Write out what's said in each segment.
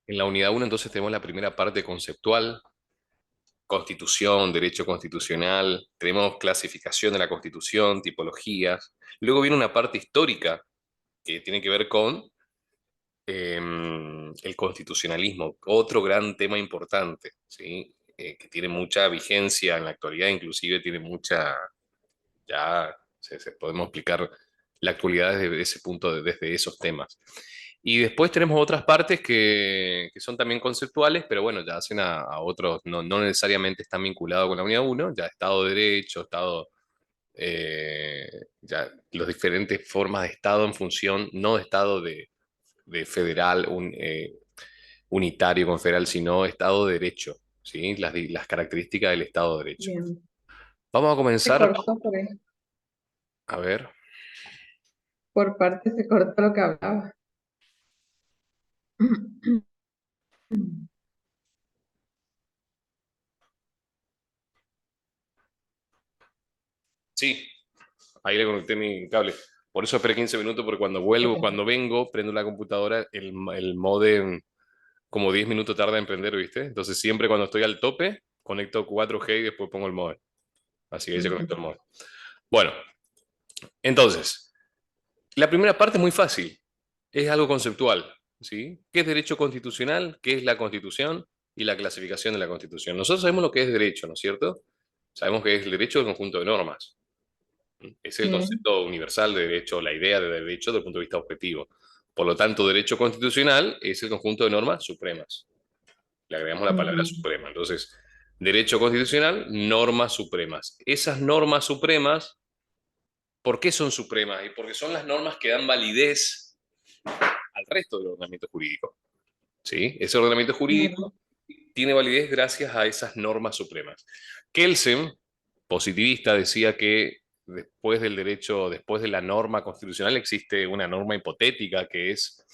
En la unidad uno entonces tenemos la primera parte conceptual, constitución, derecho constitucional, tenemos clasificación de la constitución, tipologías. Luego viene una parte histórica que tiene que ver con el constitucionalismo, otro gran tema importante, ¿sí? Que tiene mucha vigencia en la actualidad, inclusive tiene mucha, ya podemos explicar la actualidad desde ese punto, desde esos temas. Y después tenemos otras partes que son también conceptuales, pero bueno, ya hacen a otros, no necesariamente están vinculados con la unidad uno, ya Estado de Derecho, ya las diferentes formas de Estado en función, no de Estado de federal, unitario, confederal, sino Estado de Derecho, ¿sí? Las características del Estado de Derecho. Bien. Vamos a Se comenzar, cortó por ahí. a ver. Por parte se cortó lo que hablaba. Sí, ahí le conecté mi cable. Por eso esperé 15 minutos, porque cuando vuelvo, Ok. cuando vengo, prendo la computadora, el módem como 10 minutos tarda en prender, ¿viste? Entonces siempre cuando estoy al tope, conecto 4G y después pongo el módem. Así que ahí se conectó Ujú. el módem. Bueno, entonces, la primera parte es muy fácil. Es algo conceptual, ¿sí? ¿Qué es derecho constitucional? ¿Qué es la Constitución? Y la clasificación de la Constitución. Nosotros sabemos lo que es derecho, ¿no es cierto? Sabemos que es el derecho del conjunto de normas. Es el Sí. concepto universal de derecho, la idea de derecho desde el punto de vista objetivo. Por lo tanto, derecho constitucional es el conjunto de normas supremas. Le agregamos la palabra Ujú. suprema. Entonces, derecho constitucional, normas supremas. Esas normas supremas, ¿por qué son supremas? Y porque son las normas que dan validez al resto del ordenamiento jurídico. ¿Sí? Ese ordenamiento Claro. jurídico tiene validez gracias a esas normas supremas. Kelsen, positivista, decía que después del derecho, después de la norma constitucional, existe una norma hipotética que es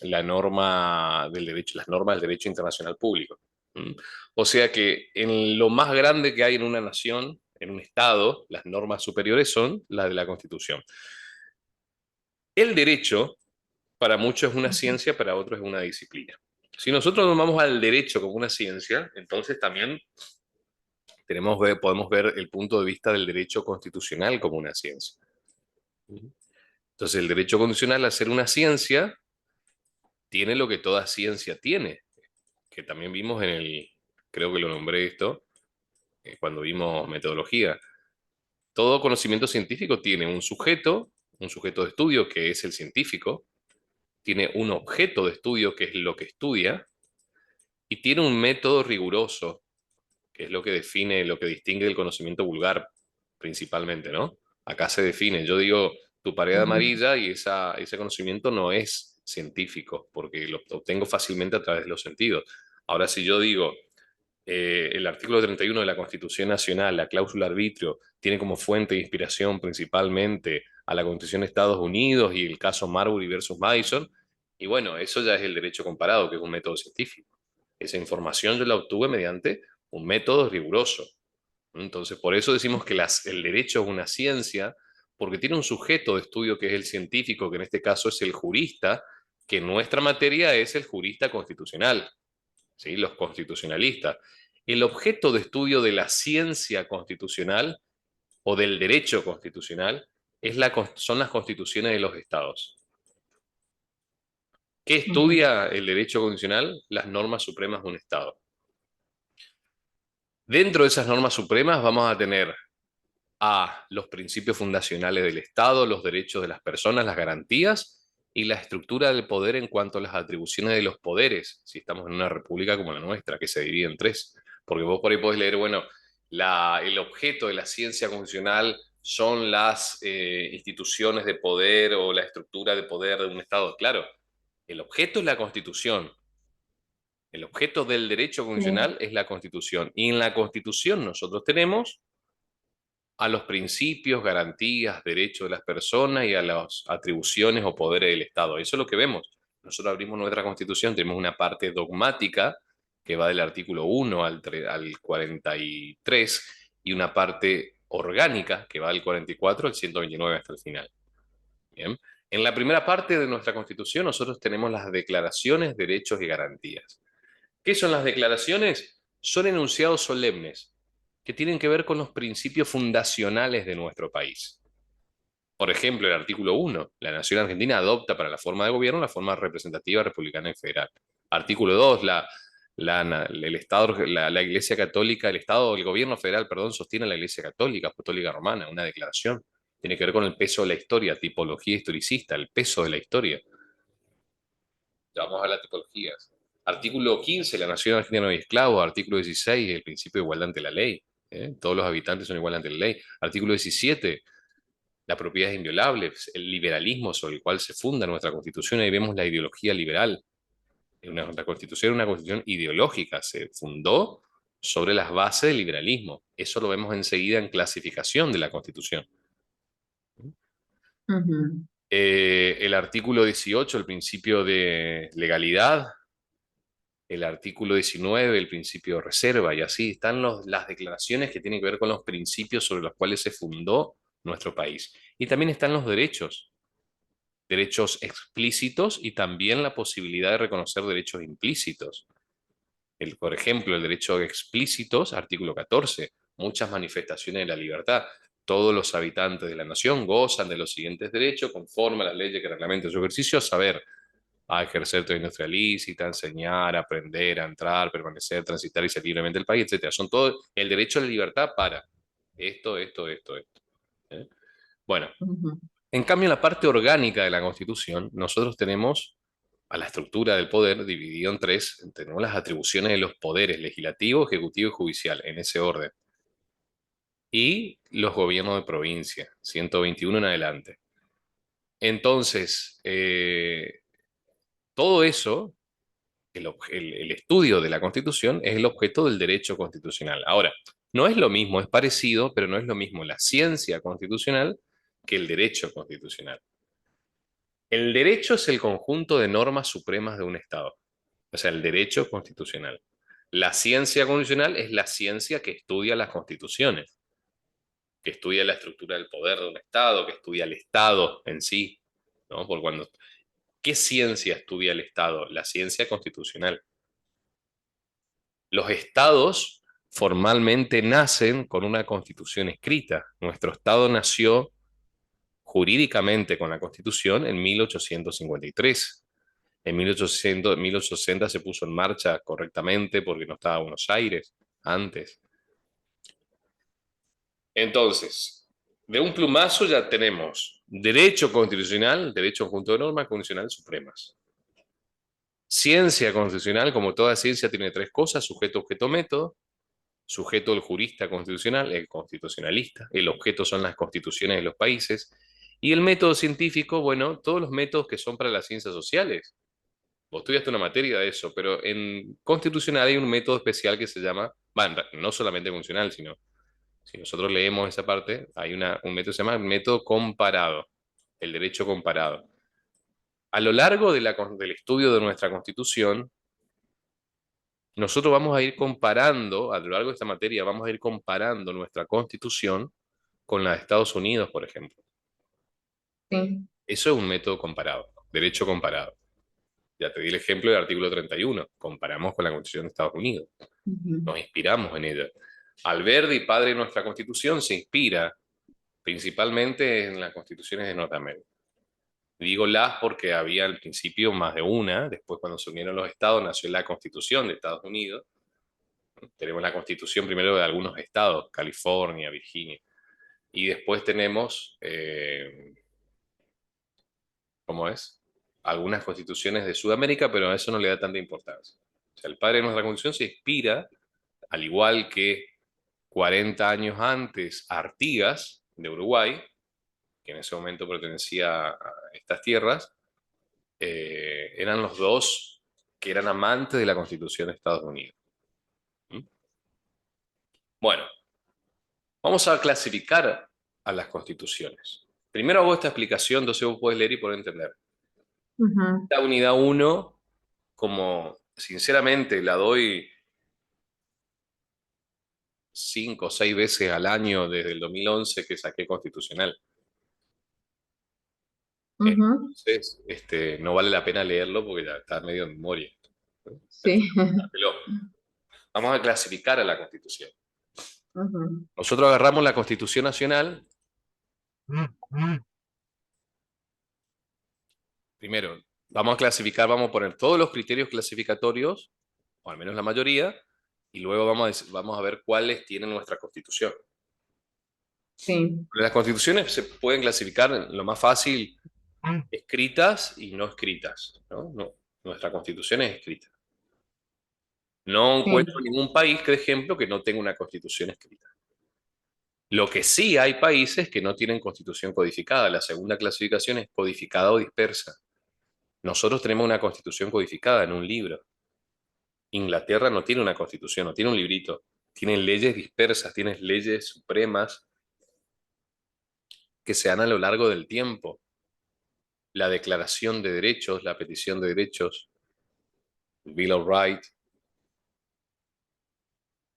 la norma del derecho, las normas del derecho internacional público. ¿Mm? O sea que en lo más grande que hay en una nación, en un Estado, las normas superiores son las de la Constitución. El derecho, para muchos es una Ujú. ciencia, para otros es una disciplina. Si nosotros tomamos al derecho como una ciencia, entonces también podemos ver el punto de vista del derecho constitucional como una ciencia. Entonces, el derecho constitucional, al ser una ciencia, tiene lo que toda ciencia tiene, que también vimos creo que lo nombré esto, cuando vimos metodología. Todo conocimiento científico tiene un sujeto de estudio que es el científico, tiene un objeto de estudio que es lo que estudia, y tiene un método riguroso, que es lo que define, lo que distingue del conocimiento vulgar principalmente, ¿no? Acá se define, yo digo tu pared Ujú. amarilla y ese conocimiento no es científico, porque lo obtengo fácilmente a través de los sentidos. Ahora, si yo digo el artículo 31 de la Constitución Nacional, la cláusula arbitrio, tiene como fuente de inspiración principalmente a la Constitución de Estados Unidos y el caso Marbury versus Madison, y bueno, eso ya es el derecho comparado, que es un método científico. Esa información yo la obtuve mediante un método riguroso. Entonces, por eso decimos que el derecho es una ciencia, porque tiene un sujeto de estudio que es el científico, que en este caso es el jurista, que en nuestra materia es el jurista constitucional, ¿sí? Los constitucionalistas. El objeto de estudio de la ciencia constitucional o del derecho constitucional son las constituciones de los estados. ¿Qué Ujú. estudia el derecho constitucional? Las normas supremas de un estado. Dentro de esas normas supremas vamos a tener a los principios fundacionales del Estado, los derechos de las personas, las garantías y la estructura del poder en cuanto a las atribuciones de los poderes, si estamos en una república como la nuestra, que se divide en tres. Porque vos por ahí podés leer, bueno, el objeto de la ciencia constitucional son las instituciones de poder o la estructura de poder de un Estado. Claro, el objeto es la Constitución. El objeto del derecho Sí. constitucional es la Constitución. Y en la Constitución nosotros tenemos a los principios, garantías, derechos de las personas y a las atribuciones o poderes del Estado. Eso es lo que vemos. Nosotros abrimos nuestra Constitución, tenemos una parte dogmática que va del artículo 1 al 43 y una parte orgánica que va del 44 al 129 hasta el final. ¿Bien? En la primera parte de nuestra Constitución nosotros tenemos las declaraciones, derechos y garantías. ¿Qué son las declaraciones? Son enunciados solemnes que tienen que ver con los principios fundacionales de nuestro país. Por ejemplo, el artículo 1, la Nación Argentina adopta para la forma de gobierno la forma representativa, republicana y federal. Artículo 2, el Estado, la Iglesia Católica, el Estado, el gobierno federal, perdón, sostiene a la Iglesia Católica, Apostólica Romana, una declaración. Tiene que ver con el peso de la historia, tipología historicista, el peso de la historia. Ya vamos a las tipologías. Artículo 15, la Nación Argentina no hay esclavos. Artículo 16, el principio de igualdad ante la ley. Todos los habitantes son iguales ante la ley. Artículo 17, la propiedad es inviolable, el liberalismo sobre el cual se funda nuestra Constitución. Ahí vemos la ideología liberal. Nuestra Constitución es una Constitución ideológica, se fundó sobre las bases del liberalismo. Eso lo vemos enseguida en clasificación de la Constitución. Ujú, El artículo 18, el principio de legalidad. El artículo 19, el principio de reserva, y así están las declaraciones que tienen que ver con los principios sobre los cuales se fundó nuestro país. Y también están los derechos, derechos explícitos y también la posibilidad de reconocer derechos implícitos. Por ejemplo, el derecho explícitos, artículo 14, muchas manifestaciones de la libertad. Todos los habitantes de la nación gozan de los siguientes derechos conforme a las leyes que reglamentan su ejercicio, a saber, a ejercer toda industria lícita, a enseñar, a aprender, a entrar, permanecer, transitar y salir libremente del país, etcétera. Son todo el derecho a la libertad para esto. ¿Eh? Bueno, ujú. en cambio, en la parte orgánica de la Constitución, nosotros tenemos a la estructura del poder dividido en tres. Tenemos las atribuciones de los poderes legislativo, ejecutivo y judicial, en ese orden. Y los gobiernos de provincia, 121 en adelante. Entonces, todo eso el estudio de la Constitución es el objeto del derecho constitucional. Ahora, no es lo mismo, es parecido, pero no es lo mismo la ciencia constitucional que el derecho constitucional. El derecho es el conjunto de normas supremas de un Estado, o sea, el derecho constitucional. La ciencia constitucional es la ciencia que estudia las constituciones, que estudia la estructura del poder de un Estado, que estudia el Estado en sí, ¿no? ¿Qué ciencia estudia el Estado? La ciencia constitucional. Los estados formalmente nacen con una constitución escrita. Nuestro estado nació jurídicamente con la constitución en 1853. En 1860 se puso en marcha correctamente porque no estaba Buenos Aires antes. Entonces, de un plumazo ya tenemos derecho constitucional, derecho conjunto de normas constitucionales supremas. Ciencia constitucional, como toda ciencia, tiene tres cosas: sujeto, objeto, método. Sujeto el jurista constitucional, el constitucionalista, el objeto son las constituciones de los países, y el método científico, bueno, todos los métodos que son para las ciencias sociales. Vos estudiaste una materia de eso, pero en constitucional hay un método especial que se llama, bueno, no solamente funcional, sino, si nosotros leemos esa parte, hay un método que se llama método comparado, el derecho comparado. A lo largo del estudio de nuestra constitución, nosotros vamos a ir comparando, a lo largo de esta materia, vamos a ir comparando nuestra constitución con la de Estados Unidos, por ejemplo. Sí. Eso es un método comparado, derecho comparado. Ya te di el ejemplo del artículo 31. Comparamos con la Constitución de Estados Unidos. Ujú. Nos inspiramos en ella. Alberdi, padre de nuestra Constitución, se inspira principalmente en las constituciones de Norteamérica. Digo las porque había al principio más de una, después cuando se unieron los estados nació la Constitución de Estados Unidos. Tenemos la Constitución primero de algunos estados, California, Virginia, y después tenemos, ¿cómo es? Algunas constituciones de Sudamérica, pero a eso no le da tanta importancia. O sea, el padre de nuestra constitución se inspira, al igual que 40 años antes, Artigas, de Uruguay, que en ese momento pertenecía a estas tierras, eran los dos que eran amantes de la Constitución de Estados Unidos. ¿Mm? Bueno, vamos a clasificar a las constituciones. Primero hago esta explicación, entonces vos podés leer y poder entender. Ujú. La unidad uno, como sinceramente la doy 5 o 6 veces al año desde el 2011 que saqué constitucional. Ujú, Entonces, no vale la pena leerlo porque ya está medio en memoria. ¿No? sí. Pero vamos a clasificar a la Constitución. Ujú, Nosotros agarramos la Constitución Nacional. Primero, vamos a clasificar, vamos a poner todos los criterios clasificatorios, o al menos la mayoría, y luego vamos a ver cuáles tiene nuestra Constitución. sí, Las constituciones se pueden clasificar en lo más fácil, escritas y no escritas, ¿no? Nuestra Constitución es escrita. No encuentro sí, ningún país, por ejemplo, que no tenga una Constitución escrita. Lo que sí hay países que no tienen Constitución codificada. La segunda clasificación es codificada o dispersa. Nosotros tenemos una Constitución codificada en un libro. Inglaterra no tiene una constitución, no tiene un librito. Tienen leyes dispersas, tienen leyes supremas que se dan a lo largo del tiempo. La Declaración de Derechos, la Petición de Derechos, el Bill of Rights,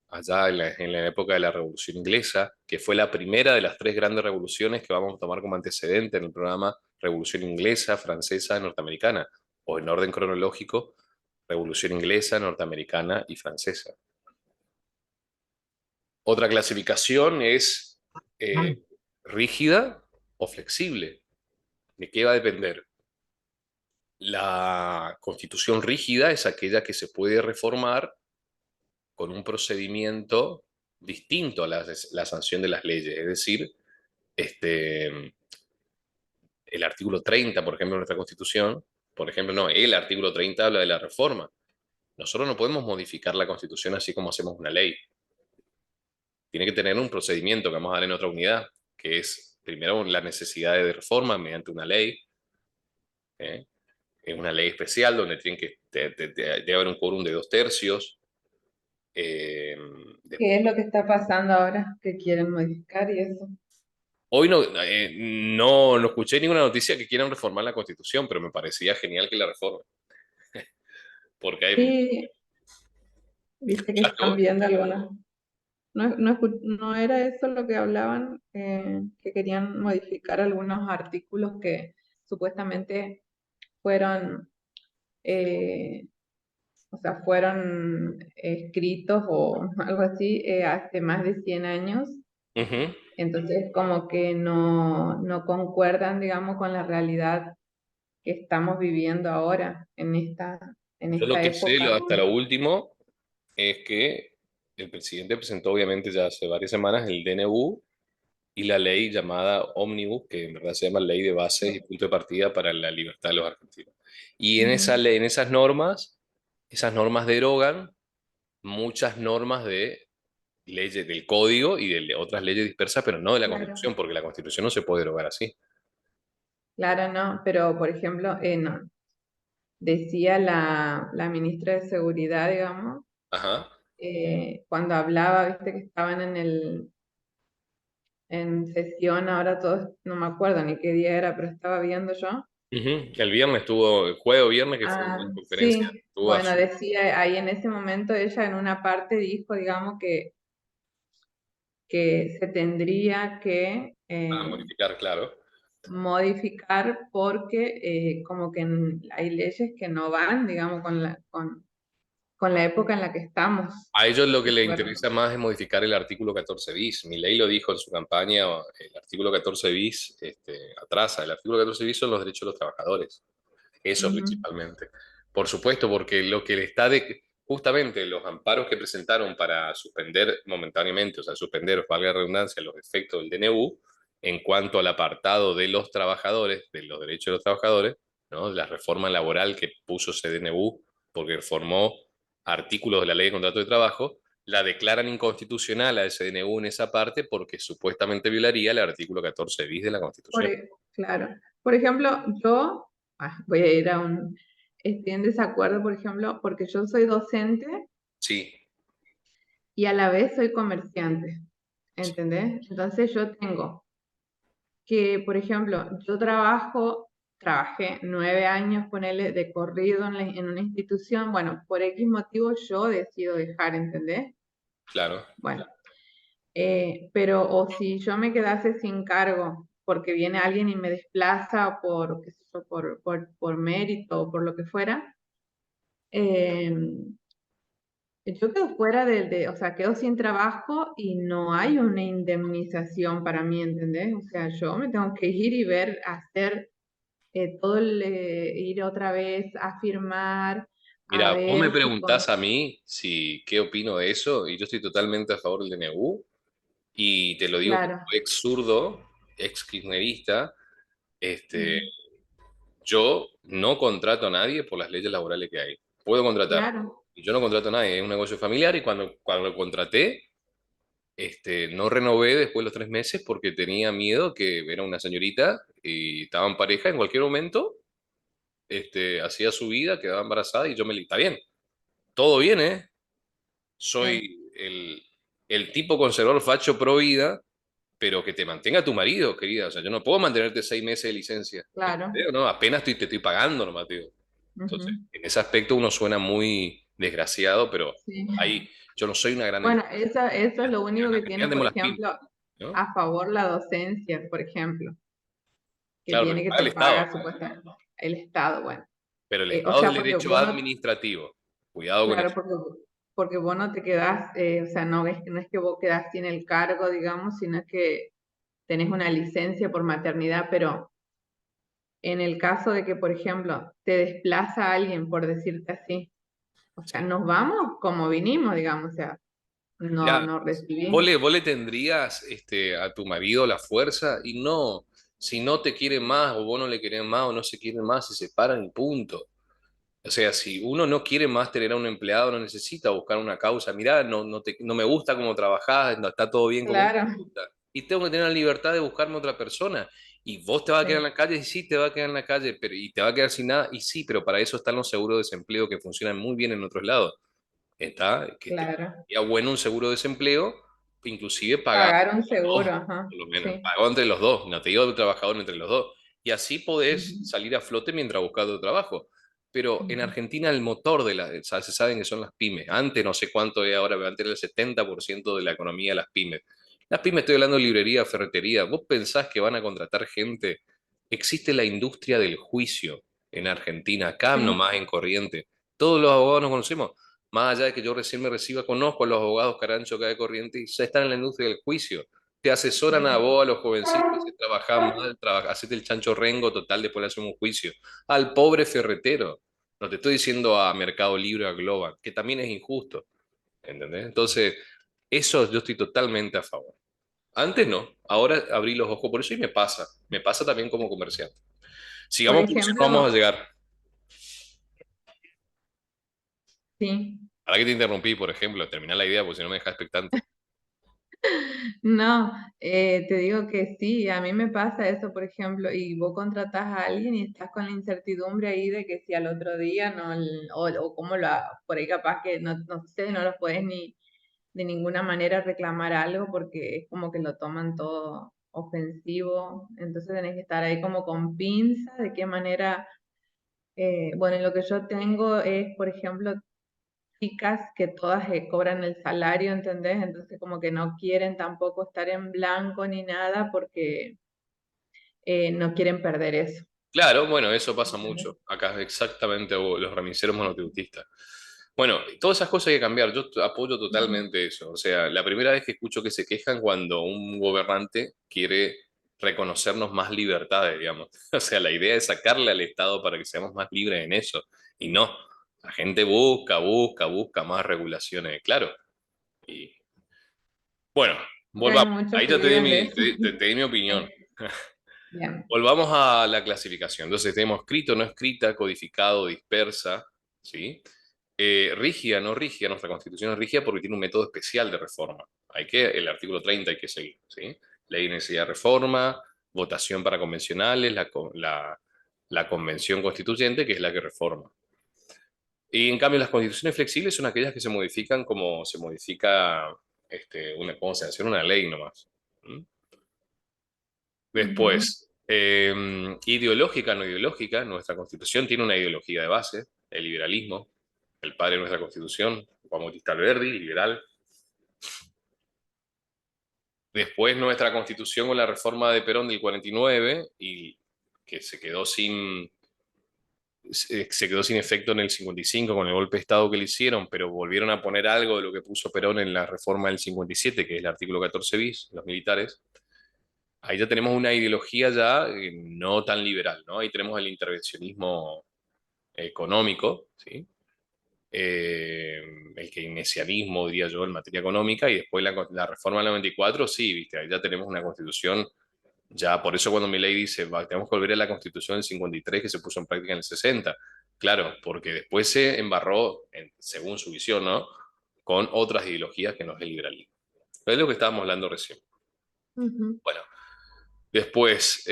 allá en la época de la Revolución Inglesa, que fue la primera de las tres grandes revoluciones que vamos a tomar como antecedente en el programa Revolución Inglesa, Francesa, Norteamericana, o en orden cronológico, Revolución Inglesa, Norteamericana y Francesa. Otra clasificación es rígida o flexible. ¿De qué va a depender? La constitución rígida es aquella que se puede reformar con un procedimiento distinto a la sanción de las leyes. Es decir, este, el artículo 30, por ejemplo, de nuestra constitución, por ejemplo, no, el artículo 30 habla de la reforma. Nosotros no podemos modificar la constitución así como hacemos una ley. Tiene que tener un procedimiento que vamos a dar en otra unidad, que es primero la necesidad de reforma mediante una ley, ¿eh? Es una ley especial donde tienen que, debe haber un quórum de 2/3. Eh, ¿qué después, es lo que está pasando ahora que quieren modificar y eso? hoy no escuché ninguna noticia que quieran reformar la Constitución, pero me parecía genial que la reformen, porque hay... Sí, viste que ¿Escuchaste están vos? viendo algunas. No, no, no era eso lo que hablaban, que querían modificar algunos artículos que supuestamente fueron, eh, o sea, fueron escritos o algo así hace más de 100 años. Ujú. Entonces, como que no, no concuerdan, digamos, con la realidad que estamos viviendo ahora en Yo lo esta que sé época. hasta lo último es que el presidente presentó obviamente ya hace varias semanas el DNU y la ley llamada Omnibus, que en verdad se llama Ley de Bases y Punto de Partida para la Libertad de los Argentinos. Y en esa Ujú, ley, en esas normas derogan muchas normas de leyes del código y de otras leyes dispersas, pero no de la claro, Constitución, porque la Constitución no se puede derogar así. claro, no, pero por ejemplo, no, decía la ministra de Seguridad, digamos, Ajá. cuando hablaba, viste que estaban en sesión, ahora todos, no me acuerdo ni qué día era, pero estaba viendo yo. Ujú. El viernes estuvo, el jueves o viernes, que fue Ah, una conferencia, sí, estuvo a bueno, full. decía ahí en ese momento ella en una parte dijo, digamos, que se tendría que A modificar, claro. modificar porque como que hay leyes que no van, digamos, con la época en la que estamos. A ellos lo que Que les fueron. interesa más es modificar el artículo 14 bis. Milei lo dijo en su campaña, el artículo 14 bis atrasa. El artículo 14 bis son los derechos de los trabajadores. Eso Ujú, principalmente. Por supuesto, porque lo que le está justamente los amparos que presentaron para suspender momentáneamente, o sea, suspender, valga la redundancia, los efectos del DNU en cuanto al apartado de los trabajadores, de los derechos de los trabajadores, ¿no? La reforma laboral que puso ese DNU porque reformó artículos de la ley de contrato de trabajo, la declaran inconstitucional a ese DNU en esa parte porque supuestamente violaría el artículo 14 bis de la Constitución. claro. Por ejemplo, yo voy a ir a estoy en desacuerdo, por ejemplo, porque yo soy docente Sí, y a la vez soy comerciante, ¿entendés? Entonces yo tengo que, por ejemplo, trabajé 9 años, ponele, de corrido en una institución, bueno, por X motivo yo decido dejar, ¿entendés? claro. Bueno, pero o si yo me quedase sin cargo porque viene alguien y me desplaza por, qué sé yo, por mérito o por lo que fuera, eh, yo quedo fuera o sea, quedo sin trabajo y no hay una indemnización para mí, ¿entendés? O sea, yo me tengo que ir y ver, hacer ir otra vez a firmar, a Mira, vos me ver si preguntás a mí si qué opino de eso, y yo estoy totalmente a favor del DNU, y te lo digo como claro, ex zurdo, ex kirchnerista, este, mm, yo no contrato a nadie por las leyes laborales que hay. Puedo contratar, claro, y yo no contrato a nadie, es un negocio familiar, y cuando lo contraté, no renové después de los 3 meses porque tenía miedo que era una señorita y estaba en pareja en cualquier momento, hacía su vida, quedaba embarazada y yo me... Está bien, todo bien, ¿eh? sí, Soy el tipo conservador facho pro vida, pero que te mantenga tu marido, querida. O sea, yo no puedo mantenerte 6 meses de licencia. ¿Me claro, entendés o no? Apenas te estoy pagando nomás, tío. Entonces, ujú, en ese aspecto uno suena muy desgraciado, pero sí. ahí yo no soy una gran Bueno, empresa. eso es lo En único que Argentina tiene, tenemos por las pymes, ejemplo, ¿no? a favor la docencia, por ejemplo, que Claro, tiene pero que paga te el Estado. paga supuestamente el Estado, bueno. Pero el O Estado sea, del porque derecho vos no, administrativo. Cuidado con claro, eso. porque vos no te quedás, o sea, no es que vos quedás sin el cargo, digamos, sino que tenés una licencia por maternidad, pero en el caso de que, por ejemplo, te desplaza alguien, por decirte así, o sea, Sí. nos vamos como vinimos, digamos, o sea, Mirá, no vos recibí. le tendrías a tu marido la fuerza y no, si no te quiere más o vos no le querés más o no se quieren más, se separan y punto. O sea, si uno no quiere más tener a un empleado, no necesita buscar una causa. Mirá, no me gusta cómo trabajás, no está todo bien como me Claro, gusta. Y tengo que tener la libertad de buscarme otra persona. Y vos te vas a quedar en sí, la calle, y sí, te vas a quedar en la calle, pero, y te va a quedar sin nada, y sí, pero para eso están los seguros de desempleo que funcionan muy bien en otros lados. Está, que te claro. sería bueno un seguro de desempleo, inclusive pagado Pagar un por los seguro, dos, ajá, por lo menos, sí. pagado entre los dos, no te digo el trabajador entre los dos. Y así podés Ujú, salir a flote mientras buscas otro trabajo. Pero en ujú, Argentina el motor se saben que son las pymes. Antes no sé cuánto es ahora, pero antes era el 70% de la economía de las pymes. Las pymes, estoy hablando de librería, ferretería. ¿Vos pensás que van a contratar gente? Existe la industria del juicio en Argentina, acá sí, nomás en Corriente. Todos los abogados nos conocemos. Más allá de que yo recién me reciba, conozco a los abogados carancho acá de Corriente y ya están en la industria del juicio. Te asesoran a ujú, vos, a los jovencitos, si trabajás mal, hacete el chancho rengo, total, después le hacemos un juicio. Al pobre ferretero. No te estoy diciendo a Mercado Libre, a Global, que también es injusto. ¿Entendés? Entonces, eso yo estoy totalmente a favor. Antes no, ahora abrí los ojos por eso y me pasa también como comerciante. por Sigamos porque si no vamos a ejemplo, llegar. sí. Ahora que te interrumpí, por ejemplo, termina la idea porque si no me dejas expectante. No, te digo que sí, a mí me pasa eso, por ejemplo, y vos contratás a alguien y estás con la incertidumbre ahí de que si al otro día no, o cómo por ahí capaz que no sé, no los puedes ni de ninguna manera reclamar algo porque es como que lo toman todo ofensivo, entonces tenés que estar ahí como con pinzas, de qué manera, bueno, lo que yo tengo es, por ejemplo, chicas que todas cobran el salario, ¿entendés? Entonces como que no quieren tampoco estar en blanco ni nada porque no quieren perder eso, Claro, bueno, eso pasa ¿entendés? mucho. Acá exactamente los remiseros monotributistas. Bueno, todas esas cosas hay que cambiar. Yo apoyo Ujú. totalmente eso. O sea, la primera vez que escucho que se quejan cuando un gobernante quiere reconocernos más libertades, digamos. O sea, la idea es sacarle al Estado para que seamos más libres en eso. Y no, la gente busca más regulaciones, claro. Y bueno, Hay volvamos. muchos Ahí que ya te di viven de mi, eso. te di mi opinión. Sí, bien. Volvamos a la clasificación. Entonces tenemos escrito, no escrita, codificado, dispersa, ¿sí? Rígida, no rígida, nuestra constitución es rígida porque tiene un método especial de reforma. El artículo 30 hay que seguir, ¿sí? Ley de necesidad de reforma, votación para convencionales, la convención constituyente, que es la que reforma. Y en cambio las constituciones flexibles son aquellas que se modifican como se modifica, ¿cómo se hace? Una ley nomás. ¿Mm? Ujú. Después, ideológica, no ideológica, nuestra constitución tiene una ideología de base, el liberalismo, el padre de nuestra constitución, Juan Bautista Alberdi, liberal. Después nuestra constitución con la reforma de Perón del 49 y que se quedó sin efecto en el 55 con el golpe de Estado que le hicieron, pero volvieron a poner algo de lo que puso Perón en la reforma del 57, que es el artículo 14 bis, los militares. Ahí ya tenemos una ideología ya no tan liberal, ¿no? Ahí tenemos el intervencionismo económico, ¿sí? El keynesianismo, diría yo, en materia económica, y después la reforma del 94, sí, ¿viste? Ahí ya tenemos una constitución. Ya, por eso cuando Milei dice, tenemos que volver a la Constitución del 53 que se puso en práctica en el 60. Claro, porque después se embarró, según su visión, ¿no? Con otras ideologías que no es el liberalismo. Es lo que estábamos hablando recién. Ujú. Bueno, después,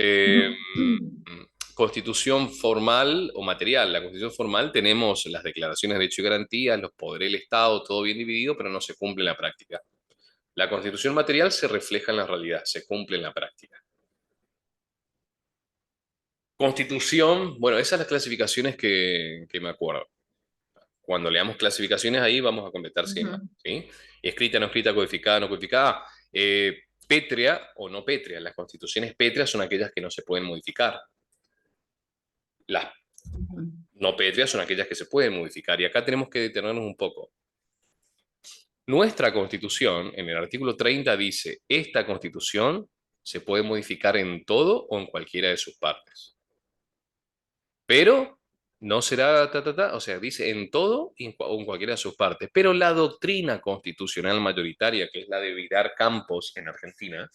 constitución formal o material. La constitución formal tenemos las declaraciones de derechos y garantías, los poderes del Estado, todo bien dividido, pero no se cumple en la práctica. La constitución material se refleja en la realidad, se cumple en la práctica. Constitución, bueno, esas son las clasificaciones que me acuerdo. Cuando leamos clasificaciones ahí vamos a completar si hay más, Ujú. ¿sí? Escrita, no escrita, codificada, no codificada. Pétrea o no pétrea. Las constituciones pétreas son aquellas que no se pueden modificar. Las Ujú. no pétreas son aquellas que se pueden modificar. Y acá tenemos que detenernos un poco. Nuestra constitución, en el artículo 30, dice, esta constitución se puede modificar en todo o en cualquiera de sus partes. Pero no será, o sea, dice en todo y o en cualquiera de sus partes. Pero la doctrina constitucional mayoritaria, que es la de Vidar Campos en Argentina,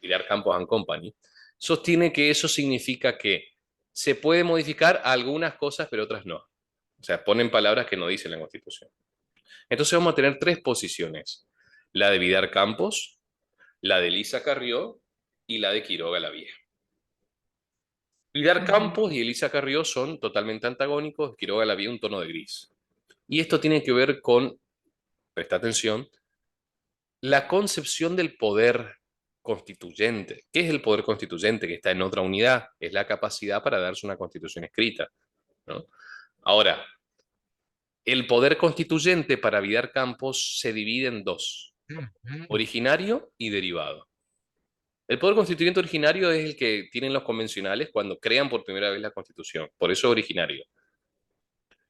Vidar Campos and Company, sostiene que eso significa que se puede modificar algunas cosas, pero otras no. O sea, ponen palabras que no dice la Constitución. Entonces vamos a tener tres posiciones. La de Vidar Campos, la de Elisa Carrió y la de Quiroga la Vieja. Pilar Ujú. Campos y Elisa Carrió son totalmente antagónicos, Quiroga la vio un tono de gris. Y esto tiene que ver con, presta atención, la concepción del poder constituyente. ¿Qué es el poder constituyente? Que está en otra unidad, es la capacidad para darse una constitución escrita, ¿no? Ahora, el poder constituyente para Vidar Campos se divide en dos, originario y derivado. El poder constituyente originario es el que tienen los convencionales cuando crean por primera vez la constitución, por eso originario.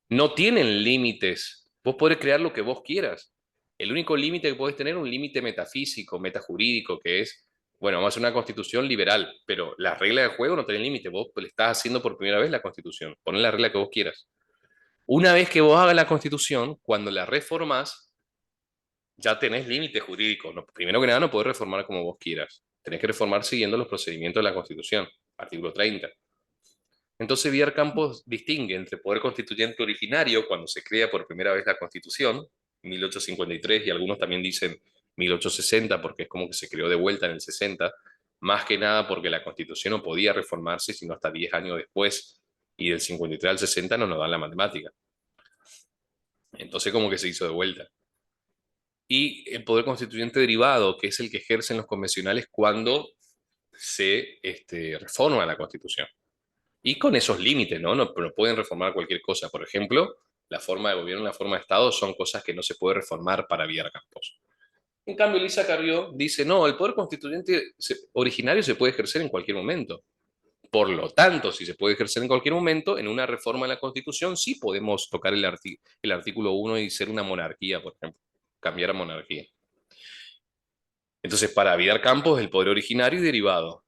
No tienen límites. Vos podés crear lo que vos quieras. El único límite que podés tener es un límite metafísico, metajurídico, que es, bueno, vamos a hacer una constitución liberal, pero las reglas del juego no tienen límite. Vos le estás haciendo por primera vez la constitución. Poné la regla que vos quieras. Una vez que vos hagas la constitución, cuando la reformás, ya tenés límites jurídicos. No, primero que nada, no podés reformar como vos quieras. Tenés que reformar siguiendo los procedimientos de la constitución. Artículo 30. Entonces, Villar Campos distingue entre poder constituyente originario, cuando se crea por primera vez la Constitución, 1853, y algunos también dicen 1860, porque es como que se creó de vuelta en el 60, más que nada porque la Constitución no podía reformarse sino hasta 10 años después, y del 53 al 60 no nos dan la matemática. Entonces, como que se hizo de vuelta. Y el poder constituyente derivado, que es el que ejercen los convencionales cuando se reforma la Constitución. Y con esos límites, ¿no? No pueden reformar cualquier cosa. Por ejemplo, la forma de gobierno y la forma de Estado son cosas que no se puede reformar para Villar Campos. En cambio, Elisa Carrió dice, no, el poder constituyente originario se puede ejercer en cualquier momento. Por lo tanto, si se puede ejercer en cualquier momento, en una reforma de la Constitución sí podemos tocar el artículo 1 y ser una monarquía, por ejemplo, cambiar a monarquía. Entonces, para Villar Campos, el poder originario y derivado.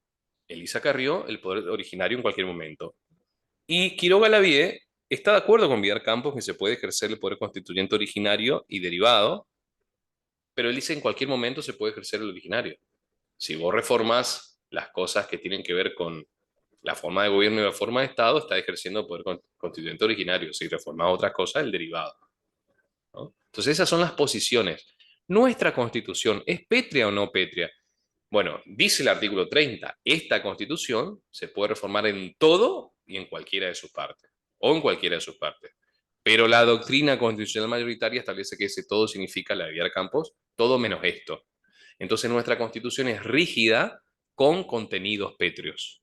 Elisa Carrió, el poder originario en cualquier momento. Y Quiroga Lavie está de acuerdo con Villar Campos que se puede ejercer el poder constituyente originario y derivado, pero él dice en cualquier momento se puede ejercer el originario. Si vos reformas las cosas que tienen que ver con la forma de gobierno y la forma de Estado, está ejerciendo el poder constituyente originario. Si reformas otras cosas, el derivado, ¿no? Entonces esas son las posiciones. ¿Nuestra constitución es pétrea o no pétrea? Bueno, dice el artículo 30, esta constitución se puede reformar en todo y en cualquiera de sus partes, o en cualquiera de sus partes. Pero la doctrina constitucional mayoritaria establece que ese todo significa, la de Villar Campos, todo menos esto. Entonces nuestra constitución es rígida con contenidos pétreos.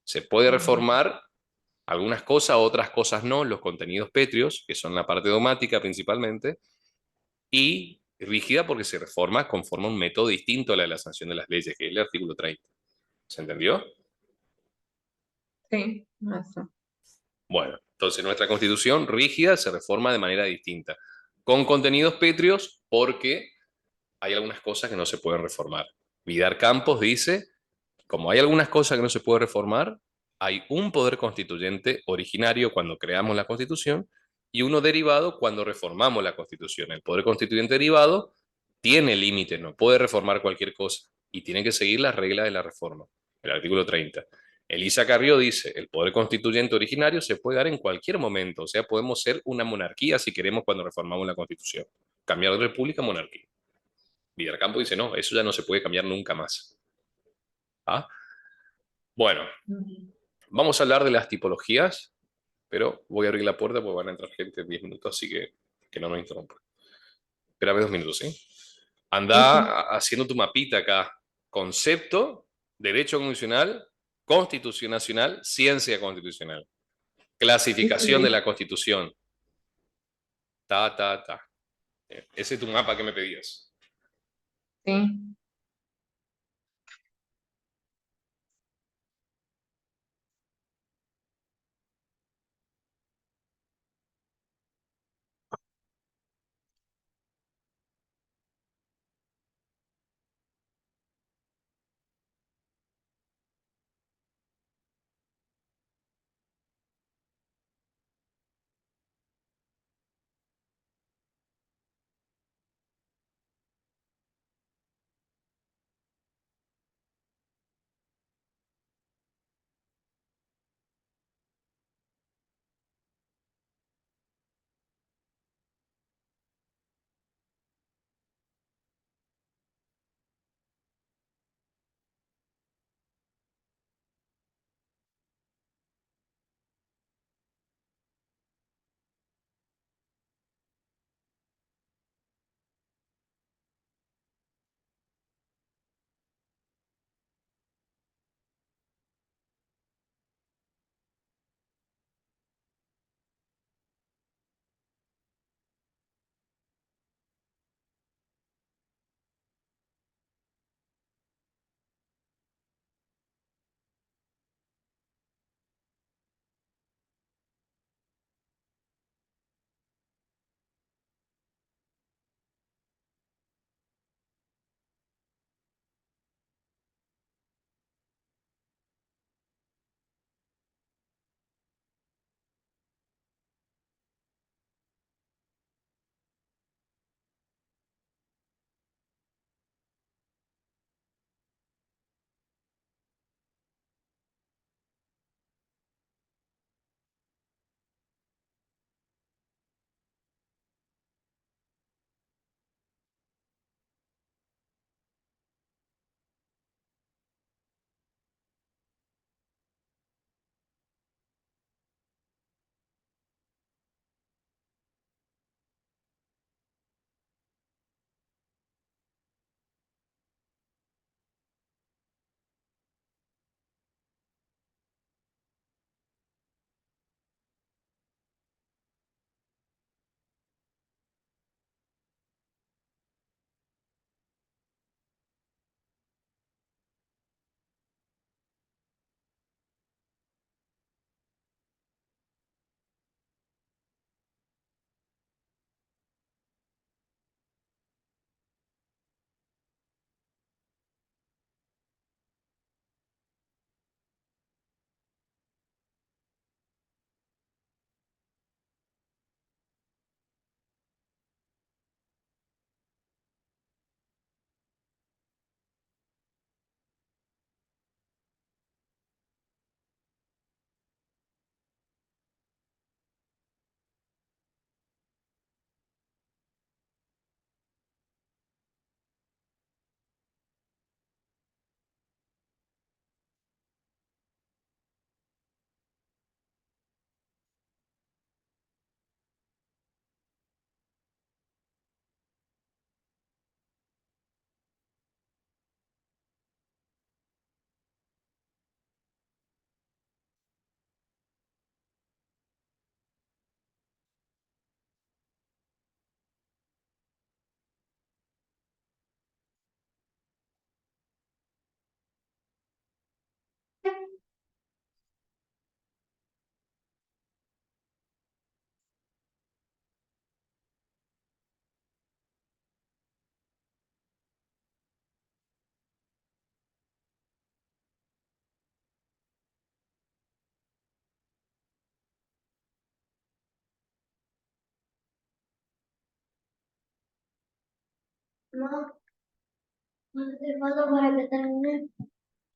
Se puede Ujú. reformar algunas cosas, otras cosas no, los contenidos pétreos, que son la parte dogmática principalmente, y rígida porque se reforma conforme a un método distinto a la de la sanción de las leyes, que es el artículo 30. ¿Se entendió? Sí, eso. Bueno, entonces nuestra constitución rígida se reforma de manera distinta, con contenidos pétreos porque hay algunas cosas que no se pueden reformar. Vidar Campos dice, como hay algunas cosas que no se pueden reformar, hay un poder constituyente originario cuando creamos la constitución y uno derivado cuando reformamos la constitución. El poder constituyente derivado tiene límites, no puede reformar cualquier cosa y tiene que seguir las reglas de la reforma. El artículo 30. Elisa Carrió dice, el poder constituyente originario se puede dar en cualquier momento, o sea, podemos ser una monarquía si queremos cuando reformamos la constitución. Cambiar de república a monarquía. Villarcampo dice, no, eso ya no se puede cambiar nunca más. ¿Ah? Bueno, Ujú. vamos a hablar de las tipologías, pero voy a abrir la puerta porque van a entrar gente en 10 minutos, así que no nos interrumpan. Espérame 2 minutos, ¿sí? Sí, Anda sí. haciendo tu mapita acá. Concepto, derecho constitucional, constitución nacional, ciencia constitucional. Sí, Clasificación de sí, la constitución. Ta, ta, ta. Ese es tu mapa que me pedías. sí.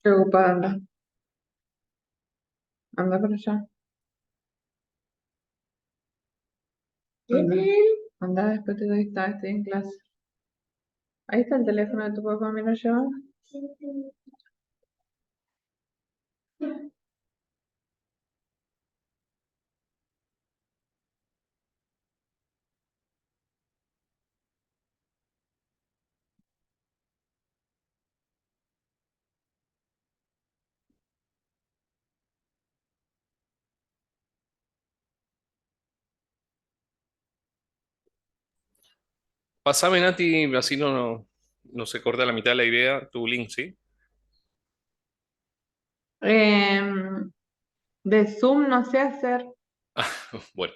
Preocupada, anda, anda por allá. Anda, anda, después te doy, estoy en clase. Ahí está el teléfono de tu papá, mira yo. Pasame, Nati, así no se corta la mitad de la idea, tu link, ¿sí? Em, de Zoom no sé hacer. Bueno,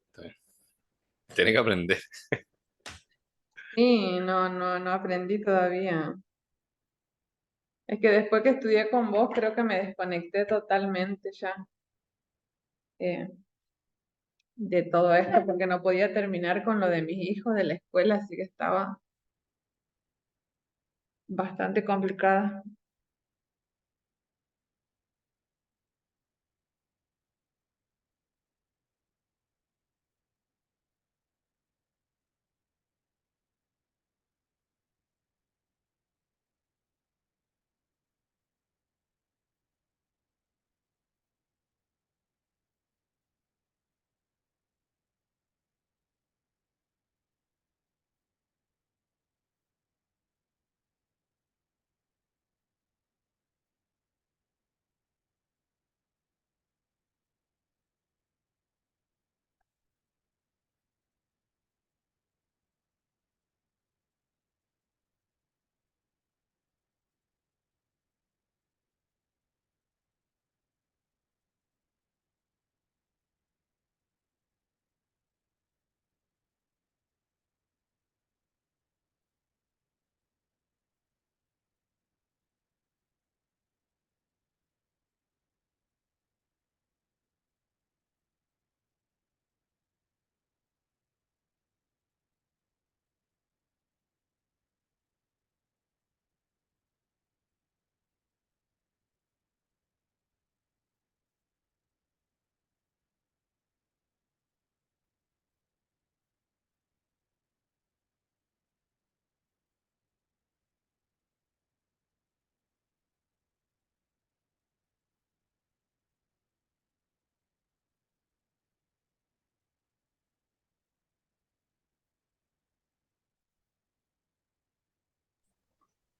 está bien. Tenés que aprender. Sí, no aprendí todavía. Es que después que estudié con vos, creo que me desconecté totalmente ya eh, de todo esto, porque no podía terminar con lo de mis hijos de la escuela, así que estaba bastante complicada.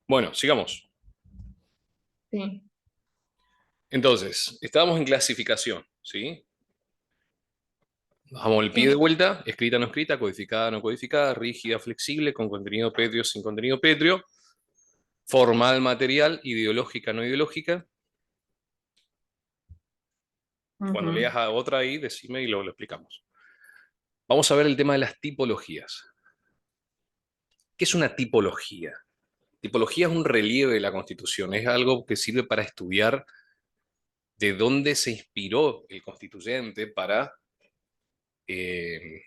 Bueno, sigamos. Sí, Entonces, estábamos en clasificación, ¿sí? Vamos al pie de sí. vuelta, escrita, no escrita, codificada, no codificada, rígida, flexible, con contenido pétreo, sin contenido pétreo, formal, material, ideológica, no ideológica. Cuando Ujú. leas a otra ahí, decime y lo explicamos. Vamos a ver el tema de las tipologías. ¿Qué es una tipología? Tipología es un relieve de la Constitución, es algo que sirve para estudiar de dónde se inspiró el constituyente para eh,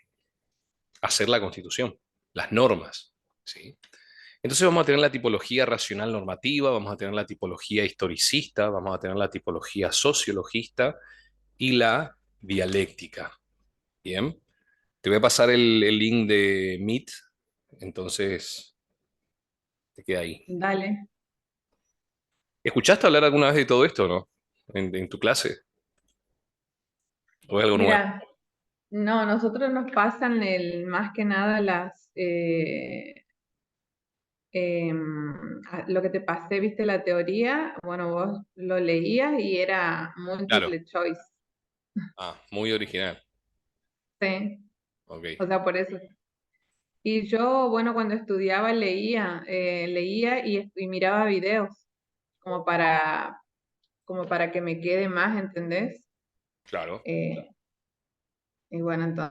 hacer la Constitución, las normas, ¿sí? Entonces vamos a tener la tipología racional normativa, vamos a tener la tipología historicista, vamos a tener la tipología sociologista y la dialéctica. Bien, te voy a pasar el link de Meet, entonces te queda ahí. Dale. ¿Escuchaste hablar alguna vez de todo esto, no? En tu clase, ¿o es algo nuevo? Mira, no, nosotros nos pasan más que nada lo que te pasé, viste la teoría, bueno, vos lo leías y era Claro. multiple choice, Ah, muy original. sí, Ok, o sea, por eso. Y yo, bueno, cuando estudiaba leía y miraba videos como como para que me quede más, ¿entendés? claro. Eh, y bueno, entonces